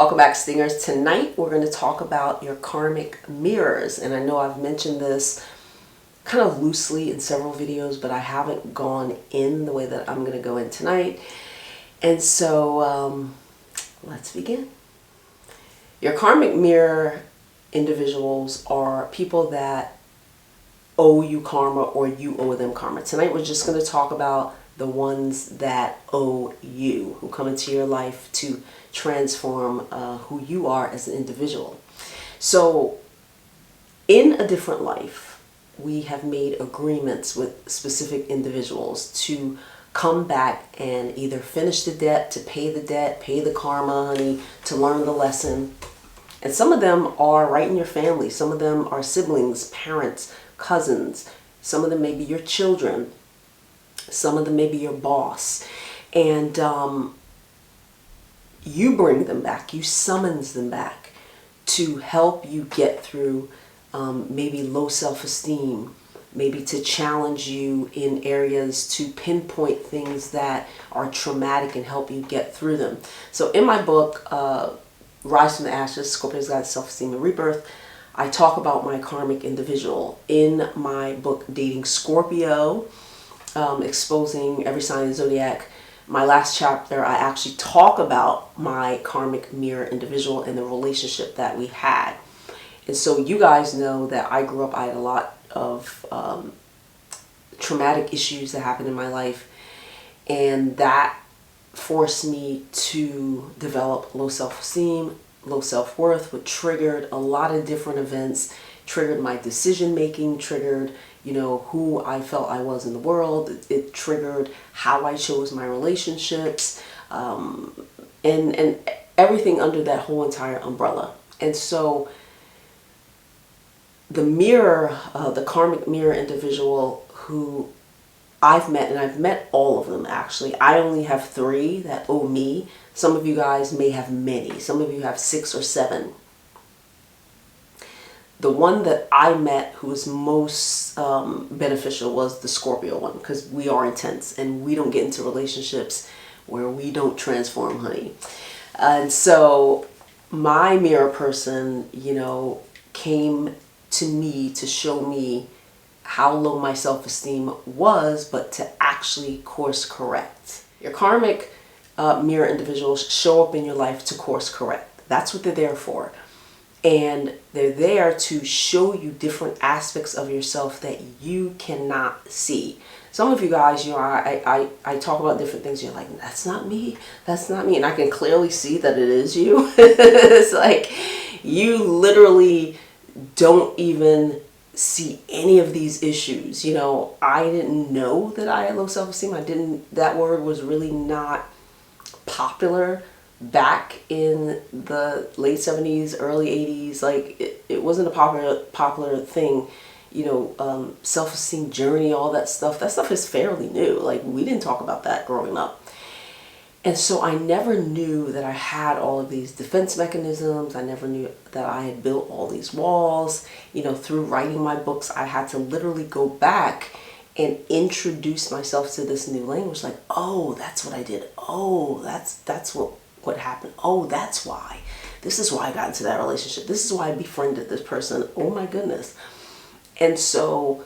Welcome back, Stingers. Tonight we're going to talk about your karmic mirrors. And I know I've mentioned this kind of loosely in several videos, but I haven't gone in the way that I'm going to go in tonight. And so let's begin. Your karmic mirror individuals are people that owe you karma or you owe them karma. Tonight we're just going to talk about the ones that owe you, who come into your life to transform who you are as an individual. So in a different life, we have made agreements with specific individuals to come back and either finish the debt, to pay the debt, pay the karma, honey, to learn the lesson. And some of them are right in your family. Some of them are siblings, parents, cousins. Some of them may be your children. Some of them may be your boss. And you bring them back. You summons them back to help you get through maybe low self-esteem, maybe to challenge you in areas, to pinpoint things that are traumatic and help you get through them. So in my book, Rise from the Ashes, Scorpio's Guide to Self-Esteem and Rebirth, I talk about my karmic individual. In my book, Dating Scorpio, Exposing Every Sign of the Zodiac, my last chapter, I actually talk about my karmic mirror individual and the relationship that we had. And so you guys know that I grew up, I had a lot of traumatic issues that happened in my life, and that forced me to develop low self-esteem, low self-worth, which triggered a lot of different events, triggered my decision making, triggered, you know, who I felt I was in the world. It triggered how I chose my relationships, and everything under that whole entire umbrella. And so the mirror, the karmic mirror individual who I've met, and I've met all of them actually. I only have 3 that owe me. Some of you guys may have many. Some of you have 6 or 7. The one that I met who was most beneficial was the Scorpio one, because we are intense and we don't get into relationships where we don't transform, honey. And so my mirror person, you know, came to me to show me how low my self-esteem was, but to actually course correct. Your karmic mirror individuals show up in your life to course correct. That's what they're there for. And they're there to show you different aspects of yourself that you cannot see. Some of you guys, you know, I talk about different things. You're like, that's not me. That's not me. And I can clearly see that it is you. It's like you literally don't even see any of these issues. You know, I didn't know that I had low self-esteem. That word was really not popular back in the late 70s, early 80s. Like it wasn't a popular thing. You know, self-esteem journey, all that stuff is fairly new. Like we didn't talk about that growing up. And so I never knew that I had all of these defense mechanisms. I never knew that I had built all these walls. You know, through writing my books, I had to literally go back and introduce myself to this new language. Like, oh, that's what I did. Oh, that's what happened. Oh, that's why. This is why I got into that relationship. This is why I befriended this person. Oh my goodness. And so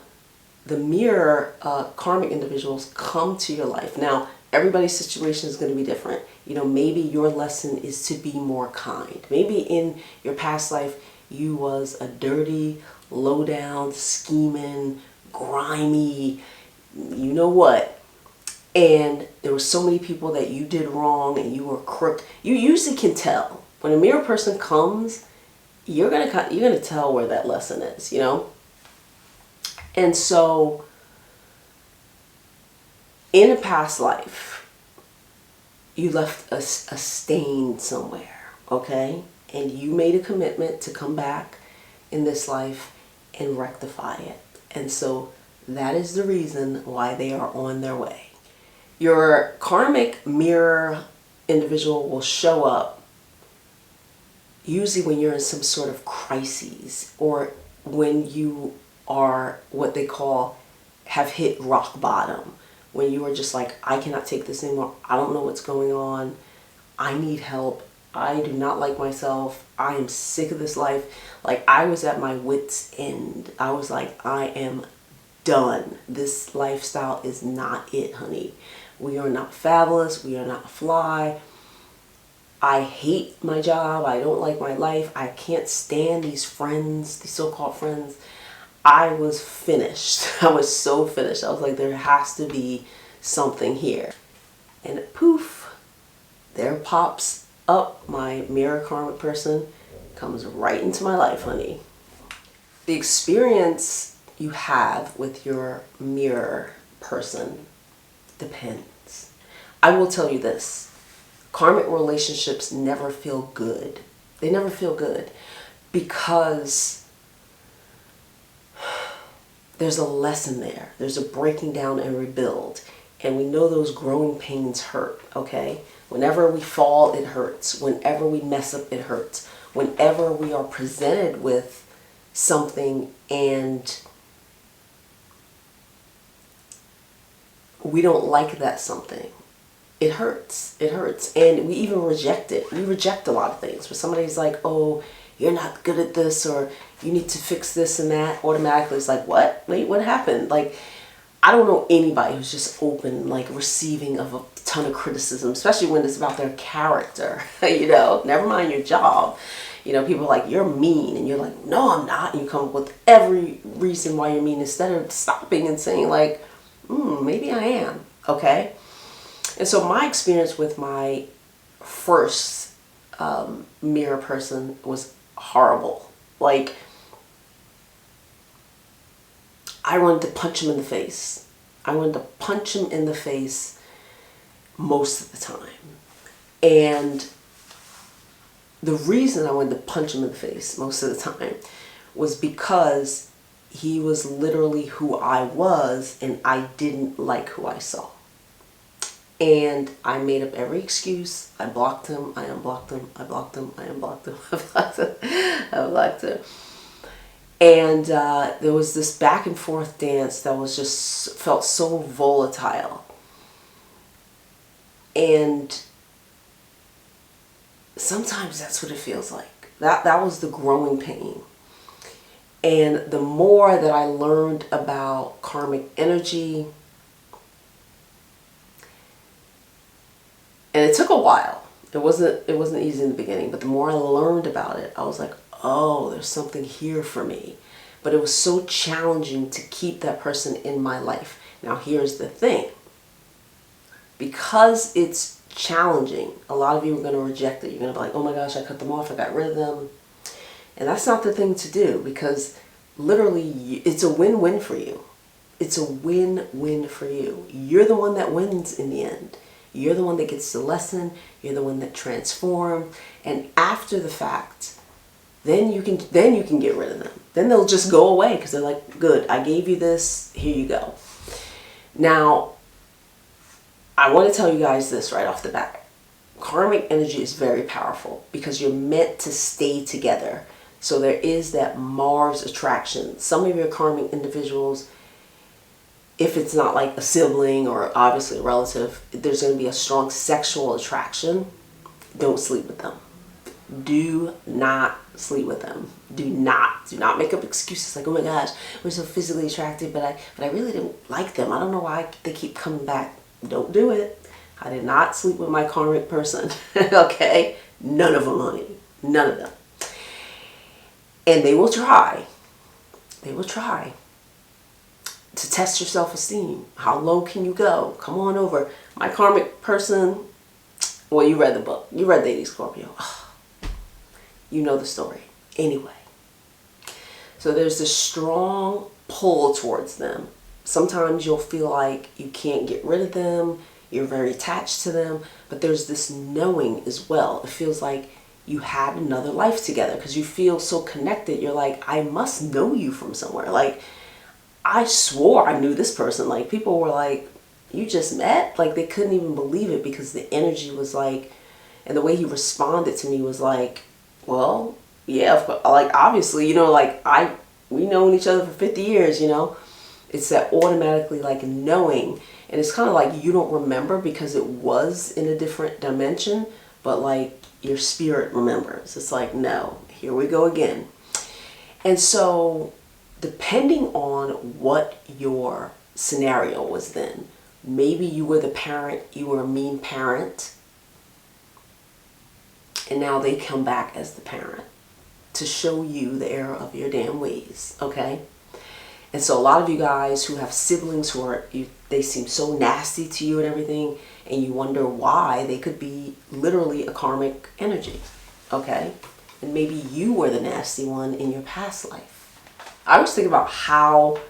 the mirror karmic individuals come to your life. Now, everybody's situation is going to be different. You know, maybe your lesson is to be more kind. Maybe in your past life, you was a dirty, low down, scheming, grimy, you know what? And there were so many people that you did wrong and you were crook. You usually can tell. When a mirror person comes, you're gonna tell where that lesson is, you know? And so in a past life, you left a stain somewhere, okay? And you made a commitment to come back in this life and rectify it. And so that is the reason why they are on their way. Your karmic mirror individual will show up usually when you're in some sort of crises, or when you are what they call have hit rock bottom, when you are just like, I cannot take this anymore. I don't know what's going on. I need help. I do not like myself. I am sick of this life. Like, I was at my wit's end. I was like, I am done. This lifestyle is not it, honey. We are not fabulous. We are not fly. I hate my job. I don't like my life. I can't stand these friends, these so-called friends. I was finished. I was so finished. I was like, there has to be something here. And poof, there pops up my mirror karmic person, comes right into my life, honey. The experience you have with your mirror person depends. I will tell you this. Karmic relationships never feel good. They never feel good because there's a lesson there. There's a breaking down and rebuild. And we know those growing pains hurt, okay? Whenever we fall, it hurts. Whenever we mess up, it hurts. Whenever we are presented with something and we don't like that something, it hurts. It hurts. And we even reject it. We reject a lot of things. When somebody's like, oh, you're not good at this, or you need to fix this and that, automatically it's like, what? Wait, what happened? Like, I don't know anybody who's just open, like, receiving of a ton of criticism, especially when it's about their character, you know, never mind your job. You know, people are like, you're mean, and you're like, no, I'm not. And you come up with every reason why you're mean instead of stopping and saying like, maybe I am, okay? And so my experience with my first mirror person was horrible. Like, I wanted to punch him in the face. I wanted to punch him in the face most of the time. And the reason I wanted to punch him in the face most of the time was because he was literally who I was, and I didn't like who I saw. And I made up every excuse. I blocked him, I unblocked him, I blocked him, I unblocked him, I blocked him, I blocked him. And there was this back and forth dance that was just, felt so volatile. And sometimes that's what it feels like. That was the growing pain. And the more that I learned about karmic energy, and it took a while. It wasn't easy in the beginning, but the more I learned about it, I was like, oh, there's something here for me. But it was so challenging to keep that person in my life. Now, here's the thing. Because it's challenging, a lot of you are going to reject it. You're going to be like, oh my gosh, I cut them off, I got rid of them. And that's not the thing to do, because literally it's a win-win for you. It's a win-win for you. You're the one that wins in the end. You're the one that gets the lesson. You're the one that transforms. And after the fact, then you can get rid of them. Then they'll just go away because they're like, good, I gave you this, here you go. Now, I want to tell you guys this right off the bat. Karmic energy is very powerful because you're meant to stay together. So there is that Mars attraction. Some of your karmic individuals, if it's not like a sibling or obviously a relative, there's going to be a strong sexual attraction. Don't sleep with them. Do not sleep with them. Do not make up excuses like, oh my gosh, we're so physically attracted, but I really didn't like them. I don't know why they keep coming back. Don't do it. I did not sleep with my karmic person. Okay? None of them, honey. None of them. And they will try. They will try to test your self-esteem. How low can you go? Come on over. My karmic person, well, you read the book. You read Lady Scorpio. You know the story. Anyway. So there's this strong pull towards them. Sometimes you'll feel like you can't get rid of them. You're very attached to them. But there's this knowing as well. It feels like you had another life together because you feel so connected. You're like, I must know you from somewhere. Like, I swore I knew this person. Like, people were like, you just met? Like, they couldn't even believe it because the energy was like, and the way he responded to me was like, well, yeah, like, obviously, you know, like, we known each other for 50 years, you know. It's that automatically, like, knowing. And it's kind of like you don't remember because it was in a different dimension, but, like, your spirit remembers. It's like, no, here we go again. And so depending on what your scenario was then, maybe you were the parent, you were a mean parent, and now they come back as the parent to show you the error of your damn ways, okay? And so a lot of you guys who have siblings who are, they seem so nasty to you and everything, and you wonder why. They could be literally a karmic energy, okay? And maybe you were the nasty one in your past life. I was thinking about how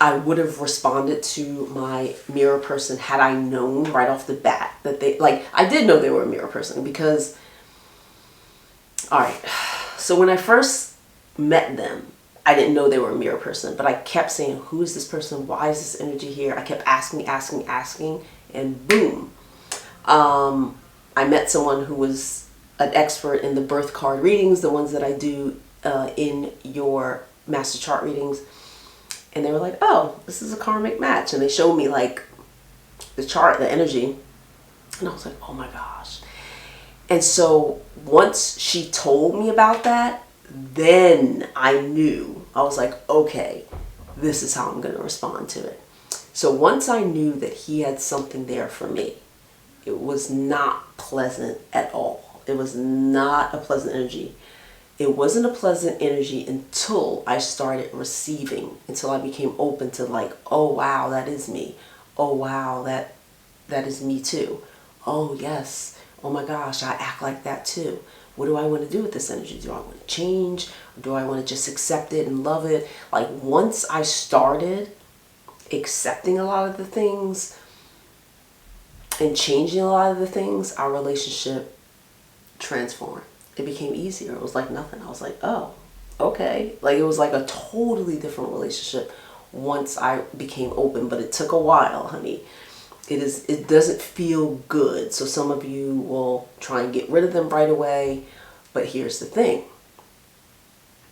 I would have responded to my mirror person had I known right off the bat that they, like, I did know they were a mirror person because, all right, so when I first met them, I didn't know they were a mirror person, but I kept saying, who is this person? Why is this energy here? I kept asking, and boom. I met someone who was an expert in the birth card readings, the ones that I do in your master chart readings. And they were like, oh, this is a karmic match. And they showed me like the chart, the energy. And I was like, oh my gosh. And so once she told me about that, then I knew. I was like, okay, this is how I'm going to respond to it. So once I knew that he had something there for me, it was not pleasant at all. It was not a pleasant energy. It wasn't a pleasant energy until I started receiving, until I became open to like, oh wow, that is me. Oh wow, that is me too. Oh yes. Oh my gosh, I act like that too. What do I want to do with this energy? Do I want to change? Or do I want to just accept it and love it? Like once I started accepting a lot of the things and changing a lot of the things, our relationship transformed. It became easier. It was like nothing. I was like, oh, okay. Like it was like a totally different relationship once I became open, but it took a while, honey. It doesn't feel good. So some of you will try and get rid of them right away. But here's the thing.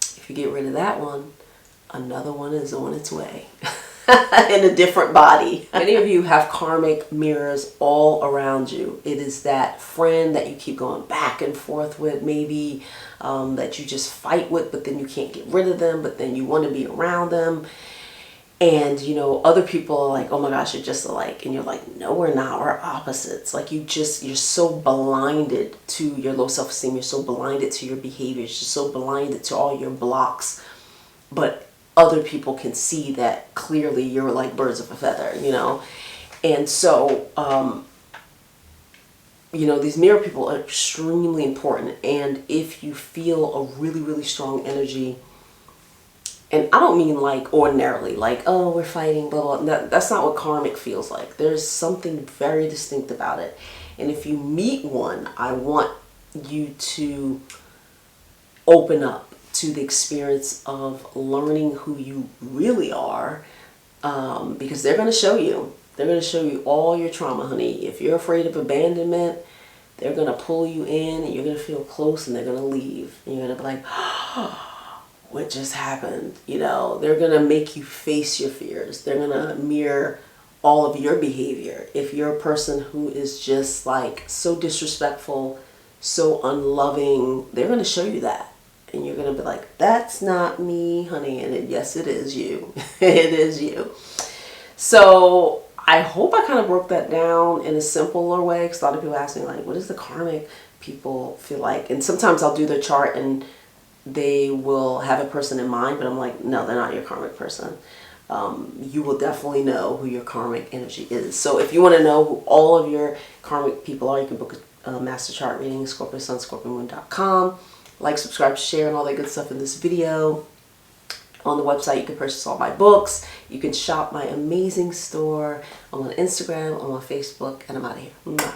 If you get rid of that one, another one is on its way in a different body. Many of you have karmic mirrors all around you. It is that friend that you keep going back and forth with, maybe that you just fight with, but then you can't get rid of them, but then you want to be around them. And, you know, other people are like, oh my gosh, you're just alike. And you're like, no, we're not. We're opposites. Like you're so blinded to your low self-esteem. You're so blinded to your behaviors. You're so blinded to all your blocks. But other people can see that clearly you're like birds of a feather, you know. And so, you know, these mirror people are extremely important. And if you feel a really, really strong energy, and I don't mean like ordinarily, like, oh, we're fighting, blah, blah. That's not what karmic feels like. There's something very distinct about it. And if you meet one, I want you to open up to the experience of learning who you really are, because they're going to show you. They're going to show you all your trauma, honey. If you're afraid of abandonment, they're going to pull you in and you're going to feel close and they're going to leave. And you're going to be like, oh, what just happened? You know, they're going to make you face your fears. They're going to mirror all of your behavior. If you're a person who is just like so disrespectful, so unloving, they're going to show you that. And you're going to be like, that's not me, honey. And yes, it is you. It is you. So I hope I kind of broke that down in a simpler way. Because a lot of people ask me like, what does the karmic people feel like? And sometimes I'll do their chart and they will have a person in mind, but I'm like, no, they're not your karmic person. You will definitely know who your karmic energy is. So if you want to know who all of your karmic people are, you can book a master chart reading, ScorpioSunScorpioMoon.com. Like, subscribe, share, and all that good stuff in this video. On the website, you can purchase all my books. You can shop my amazing store. I'm on Instagram, I'm on Facebook, and I'm out of here. Mwah.